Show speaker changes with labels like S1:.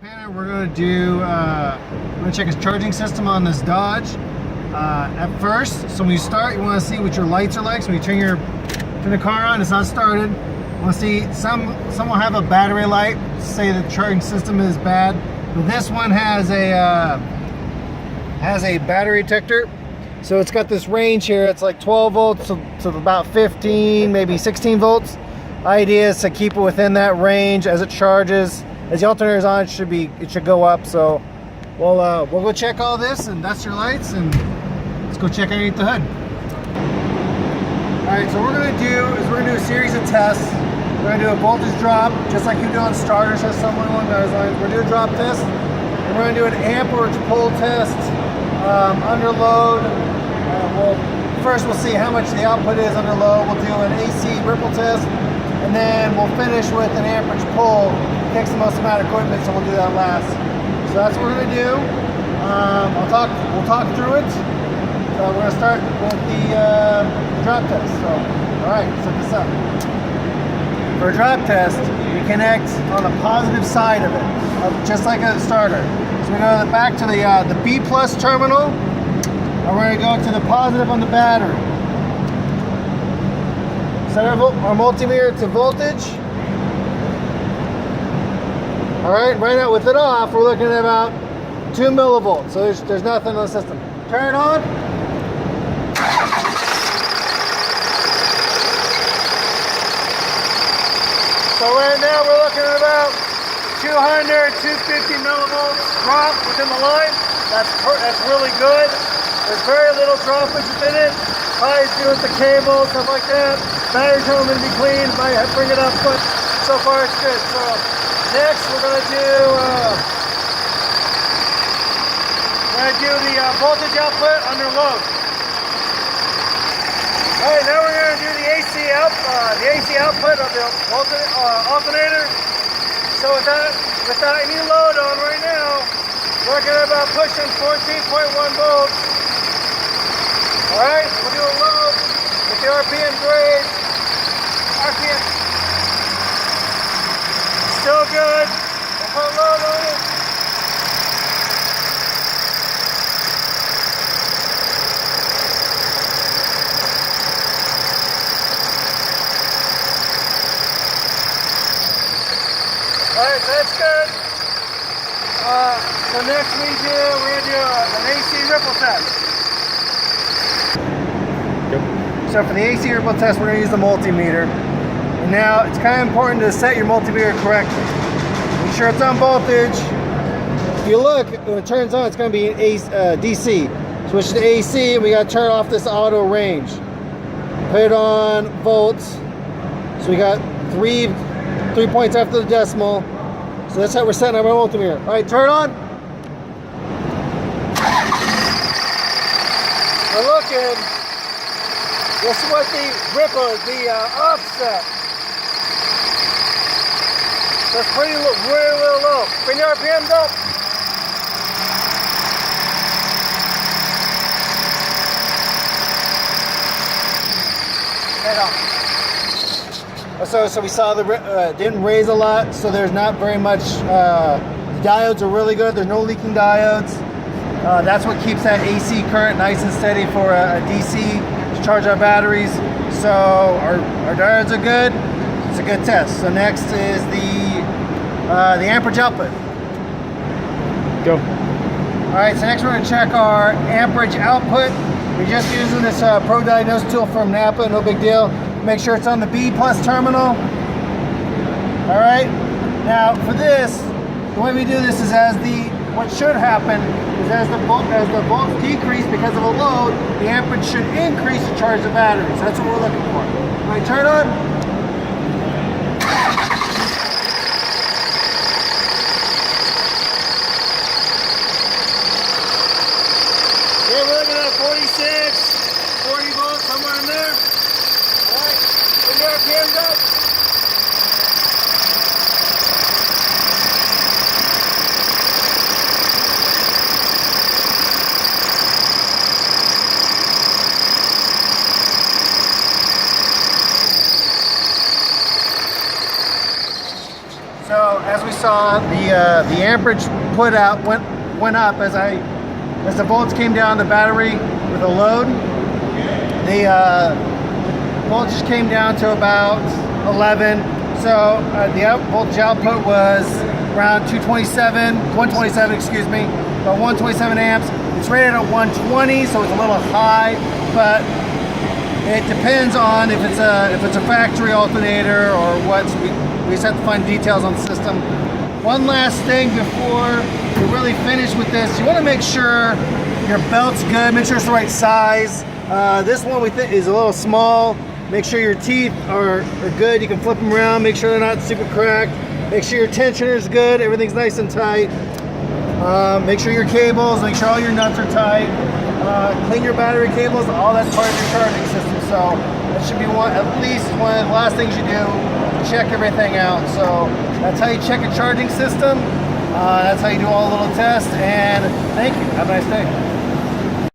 S1: Panel, we're going to do, we're going to check his charging system on this Dodge. At first, so when you start, you want to see what your lights are like. So when you turn the car on, it's not started. You want to see, some will have a battery light, say the charging system is bad. But this one has a battery detector. So it's got this range here. It's like 12 volts to about 15, maybe 16 volts. Idea is to keep it within that range as it charges. As the alternator is on, it should go up. So we'll go check all this, and that's your lights, and let's go check underneath the hood. All right, so what we're gonna do is we're gonna do a series of tests. We're gonna do a voltage drop, just like you do on starters, or something along those lines. We're gonna do a drop test, and we're gonna do an amperage pull test under load. First we'll see how much the output is under load. We'll do an AC ripple test, and then we'll finish with an amperage pull. Takes the most amount of equipment, so we'll do that last. So that's what we're gonna do. We'll talk through it. So we're gonna start with the drop test. So, all right, set this up. For a drop test, we connect on the positive side of it, just like a starter. So we go back to the B plus terminal, and we're gonna go to the positive on the battery. Set our multimeter to voltage. All right, right now with it off, we're looking at about 2 millivolts. So there's nothing on the system. Turn it on. So right now we're looking at about 200, 250 millivolts drop within the line. That's really good. There's very little droppage within it. Probably do with the cable, stuff like that. Battery's home in between, might have to bring it up, but so far it's good. So next we're gonna do the voltage output under load. All right, now we're gonna do the AC output of the alternator. So without any load on right now, we're looking at about pushing 14.1 volts. All right, we'll do a load with the RPM grade. RPM still good. We'll put a load on it. Alright, so that's good. So next we're going to do an AC ripple test. So for the AC ripple test, we're going to use the multimeter. And now it's kind of important to set your multimeter correctly. Make sure it's on voltage. If you look, when it turns on, it's going to be DC. Switch to AC, and we got to turn off this auto range. Put it on volts. So we got three points after the decimal. So that's how we're setting up our multimeter. All right, turn it on. We're looking. This is what the ripple is, the offset. So it's pretty really low. Bring the RPMs up. Head on. So we saw the didn't raise a lot, so there's not very much. The diodes are really good. There's no leaking diodes. That's what keeps that AC current nice and steady for a DC to charge our batteries. So our diodes are good. It's a good test. So next is the amperage output.
S2: Go.
S1: All right. So next we're going to check our amperage output. We're just using this Pro Diagnose tool from Napa. No big deal. Make sure it's on the B plus terminal. All right. Now for this, the way we do this is what should happen is as the volts decrease because of a load, the amperage should increase to charge the battery. So that's what we're looking for. All right, turn on. Yeah, we're looking at 46, 40 volts, somewhere in there. All right, bring the RPMs up. the amperage put out went up as the volts came down the battery with a load. The voltage came down to about 11. So the voltage output was around 127, excuse me, about 127 amps. It's rated at 120, so it's a little high, but it depends on if it's a factory alternator or what. So we just have to find details on the system. One last thing before we really finish with this, you want to make sure your belt's good, make sure it's the right size. This one we think is a little small. Make sure your teeth are good. You can flip them around, make sure they're not super cracked. Make sure your tensioner is good, everything's nice and tight. Make sure your cables, make sure all your nuts are tight. Clean your battery cables, all that's part of your charging system. So that should be at least one of the last things you do, check everything out. So that's how you check a charging system. That's how you do all the little tests. And thank you, have a nice day.